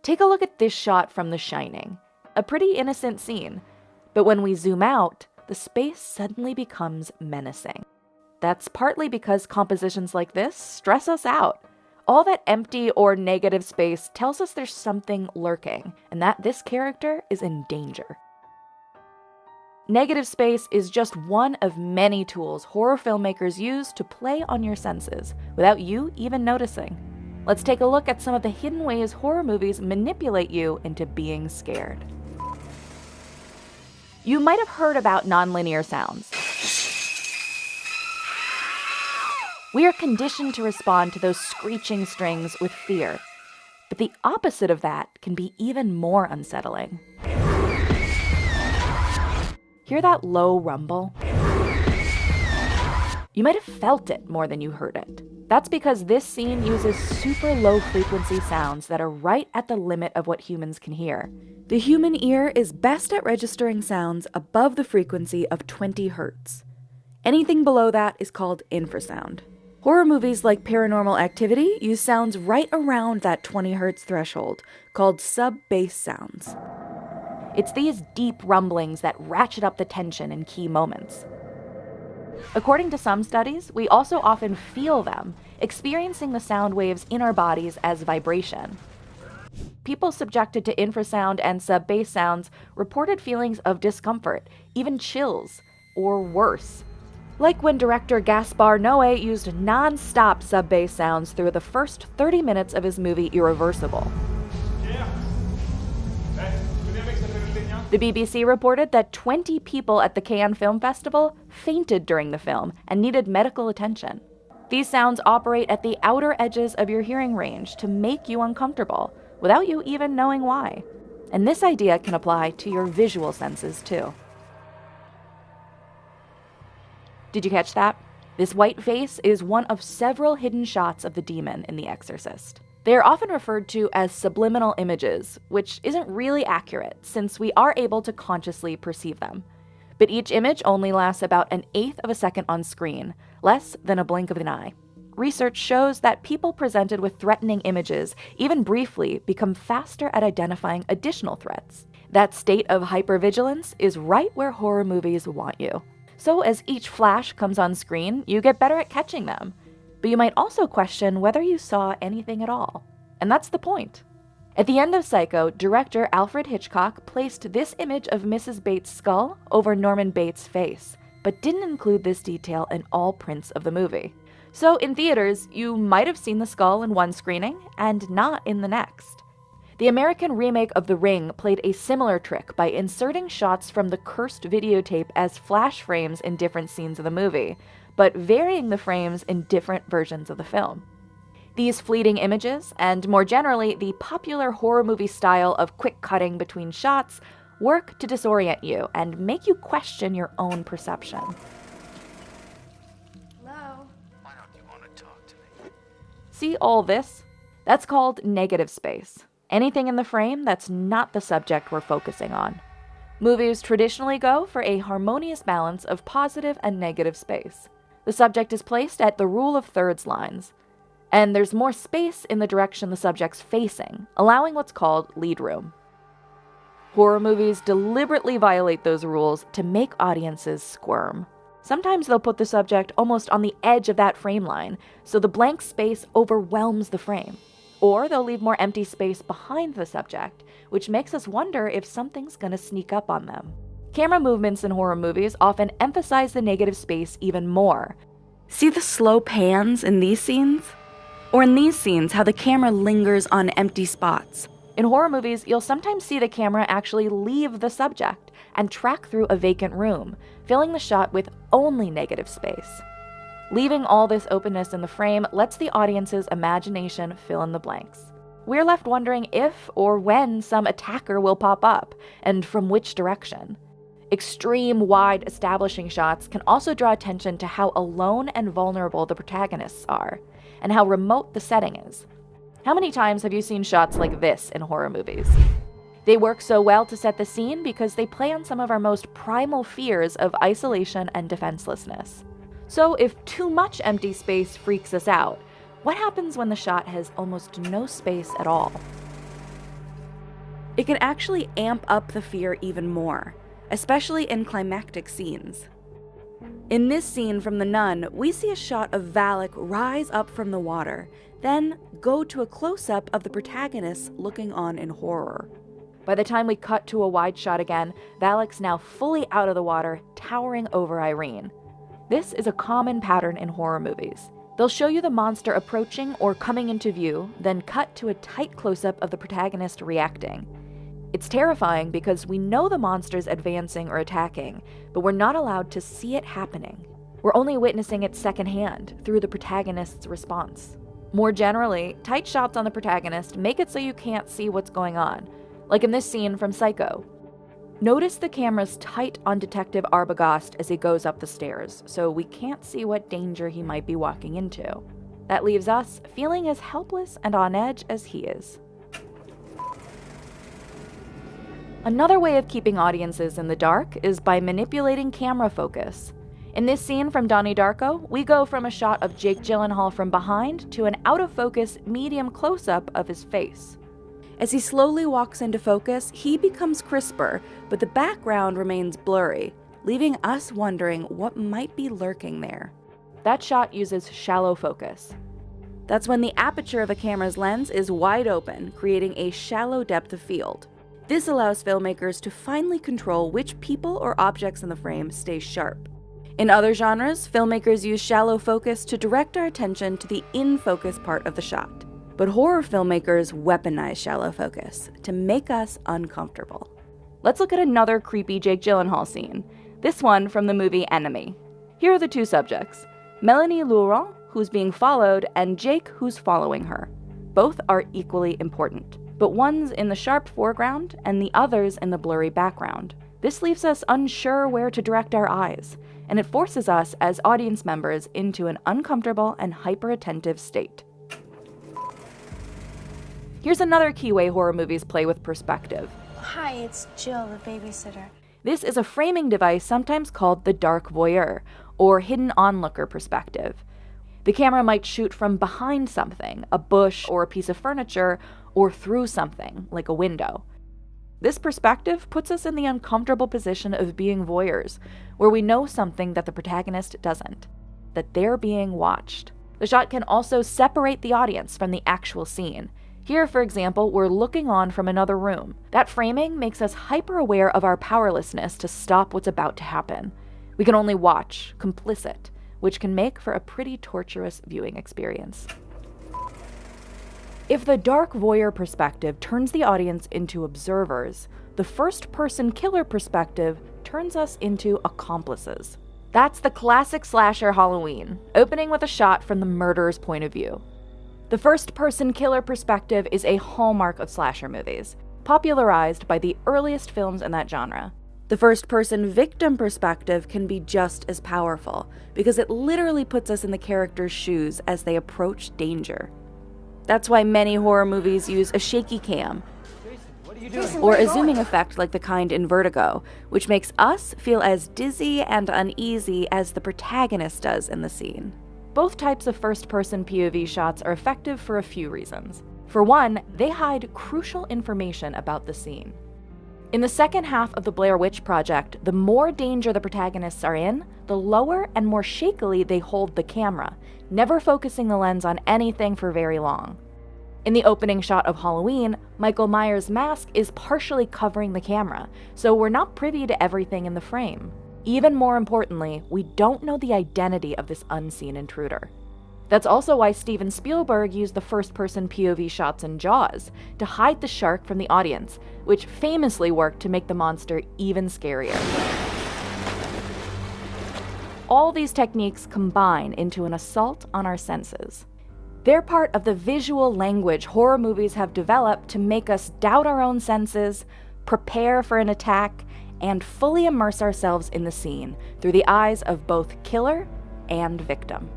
Take a look at this shot from The Shining. A pretty innocent scene. But when we zoom out, the space suddenly becomes menacing. That's partly because compositions like this stress us out. All that empty or negative space tells us there's something lurking, and that this character is in danger. Negative space is just one of many tools horror filmmakers use to play on your senses, without you even noticing. Let's take a look at some of the hidden ways horror movies manipulate you into being scared. You might have heard about nonlinear sounds. We are conditioned to respond to those screeching strings with fear. But the opposite of that can be even more unsettling. Hear that low rumble? You might have felt it more than you heard it. That's because this scene uses super low frequency sounds that are right at the limit of what humans can hear. The human ear is best at registering sounds above the frequency of 20 Hz. Anything below that is called infrasound. Horror movies like Paranormal Activity use sounds right around that 20 Hz threshold, called sub-bass sounds. It's these deep rumblings that ratchet up the tension in key moments. According to some studies, we also often feel them, experiencing the sound waves in our bodies as vibration. People subjected to infrasound and sub-bass sounds reported feelings of discomfort, even chills, or worse. Like when director Gaspar Noé used non-stop sub-bass sounds through the first 30 minutes of his movie Irreversible. The BBC reported that 20 people at the Cannes Film Festival fainted during the film and needed medical attention. These sounds operate at the outer edges of your hearing range to make you uncomfortable, without you even knowing why. And this idea can apply to your visual senses too. Did you catch that? This white face is one of several hidden shots of the demon in The Exorcist. They are often referred to as subliminal images, which isn't really accurate since we are able to consciously perceive them. But each image only lasts about 1/8 of a second on screen, less than a blink of an eye. Research shows that people presented with threatening images, even briefly, become faster at identifying additional threats. That state of hypervigilance is right where horror movies want you. So as each flash comes on screen, you get better at catching them. But you might also question whether you saw anything at all. And that's the point. At the end of Psycho, director Alfred Hitchcock placed this image of Mrs. Bates' skull over Norman Bates' face, but didn't include this detail in all prints of the movie. So in theaters, you might have seen the skull in one screening and not in the next. The American remake of The Ring played a similar trick by inserting shots from the cursed videotape as flash frames in different scenes of the movie, but varying the frames in different versions of the film. These fleeting images, and more generally, the popular horror movie style of quick cutting between shots, work to disorient you and make you question your own perception. Hello? Why don't you want to talk to me? See all this? That's called negative space. Anything in the frame that's not the subject we're focusing on. Movies traditionally go for a harmonious balance of positive and negative space. The subject is placed at the rule of thirds lines, and there's more space in the direction the subject's facing, allowing what's called lead room. Horror movies deliberately violate those rules to make audiences squirm. Sometimes they'll put the subject almost on the edge of that frame line, so the blank space overwhelms the frame. Or they'll leave more empty space behind the subject, which makes us wonder if something's gonna sneak up on them. Camera movements in horror movies often emphasize the negative space even more. See the slow pans in these scenes? Or in these scenes, how the camera lingers on empty spots. In horror movies, you'll sometimes see the camera actually leave the subject and track through a vacant room, filling the shot with only negative space. Leaving all this openness in the frame lets the audience's imagination fill in the blanks. We're left wondering if or when some attacker will pop up, and from which direction. Extreme wide establishing shots can also draw attention to how alone and vulnerable the protagonists are, and how remote the setting is. How many times have you seen shots like this in horror movies? They work so well to set the scene because they play on some of our most primal fears of isolation and defenselessness. So if too much empty space freaks us out, what happens when the shot has almost no space at all? It can actually amp up the fear even more, especially in climactic scenes. In this scene from The Nun, we see a shot of Valak rise up from the water, then go to a close-up of the protagonist looking on in horror. By the time we cut to a wide shot again, Valak's now fully out of the water, towering over Irene. This is a common pattern in horror movies. They'll show you the monster approaching or coming into view, then cut to a tight close-up of the protagonist reacting. It's terrifying because we know the monster's advancing or attacking, but we're not allowed to see it happening. We're only witnessing it secondhand, through the protagonist's response. More generally, tight shots on the protagonist make it so you can't see what's going on, like in this scene from Psycho. Notice the camera's tight on Detective Arbogast as he goes up the stairs, so we can't see what danger he might be walking into. That leaves us feeling as helpless and on edge as he is. Another way of keeping audiences in the dark is by manipulating camera focus. In this scene from Donnie Darko, we go from a shot of Jake Gyllenhaal from behind to an out-of-focus, medium close-up of his face. As he slowly walks into focus, he becomes crisper, but the background remains blurry, leaving us wondering what might be lurking there. That shot uses shallow focus. That's when the aperture of a camera's lens is wide open, creating a shallow depth of field. This allows filmmakers to finely control which people or objects in the frame stay sharp. In other genres, filmmakers use shallow focus to direct our attention to the in-focus part of the shot. But horror filmmakers weaponize shallow focus to make us uncomfortable. Let's look at another creepy Jake Gyllenhaal scene, this one from the movie Enemy. Here are the two subjects, Melanie Laurent, who's being followed, and Jake, who's following her. Both are equally important, but one's in the sharp foreground and the other's in the blurry background. This leaves us unsure where to direct our eyes, and it forces us as audience members into an uncomfortable and hyper-attentive state. Here's another key way horror movies play with perspective. Hi, it's Jill, the babysitter. This is a framing device sometimes called the dark voyeur, or hidden onlooker perspective. The camera might shoot from behind something, a bush or a piece of furniture, or through something, like a window. This perspective puts us in the uncomfortable position of being voyeurs, where we know something that the protagonist doesn't, that they're being watched. The shot can also separate the audience from the actual scene. Here, for example, we're looking on from another room. That framing makes us hyper-aware of our powerlessness to stop what's about to happen. We can only watch, complicit, which can make for a pretty torturous viewing experience. If the dark voyeur perspective turns the audience into observers, the first-person killer perspective turns us into accomplices. That's the classic slasher Halloween, opening with a shot from the murderer's point of view. The first-person killer perspective is a hallmark of slasher movies, popularized by the earliest films in that genre. The first-person victim perspective can be just as powerful, because it literally puts us in the character's shoes as they approach danger. That's why many horror movies use a shaky cam, or a zooming effect like the kind in Vertigo, which makes us feel as dizzy and uneasy as the protagonist does in the scene. Both types of first-person POV shots are effective for a few reasons. For one, they hide crucial information about the scene. In the second half of the Blair Witch Project, the more danger the protagonists are in, the lower and more shakily they hold the camera, never focusing the lens on anything for very long. In the opening shot of Halloween, Michael Myers' mask is partially covering the camera, so we're not privy to everything in the frame. Even more importantly, we don't know the identity of this unseen intruder. That's also why Steven Spielberg used the first-person POV shots in Jaws to hide the shark from the audience, which famously worked to make the monster even scarier. All these techniques combine into an assault on our senses. They're part of the visual language horror movies have developed to make us doubt our own senses, prepare for an attack, and fully immerse ourselves in the scene through the eyes of both killer and victim.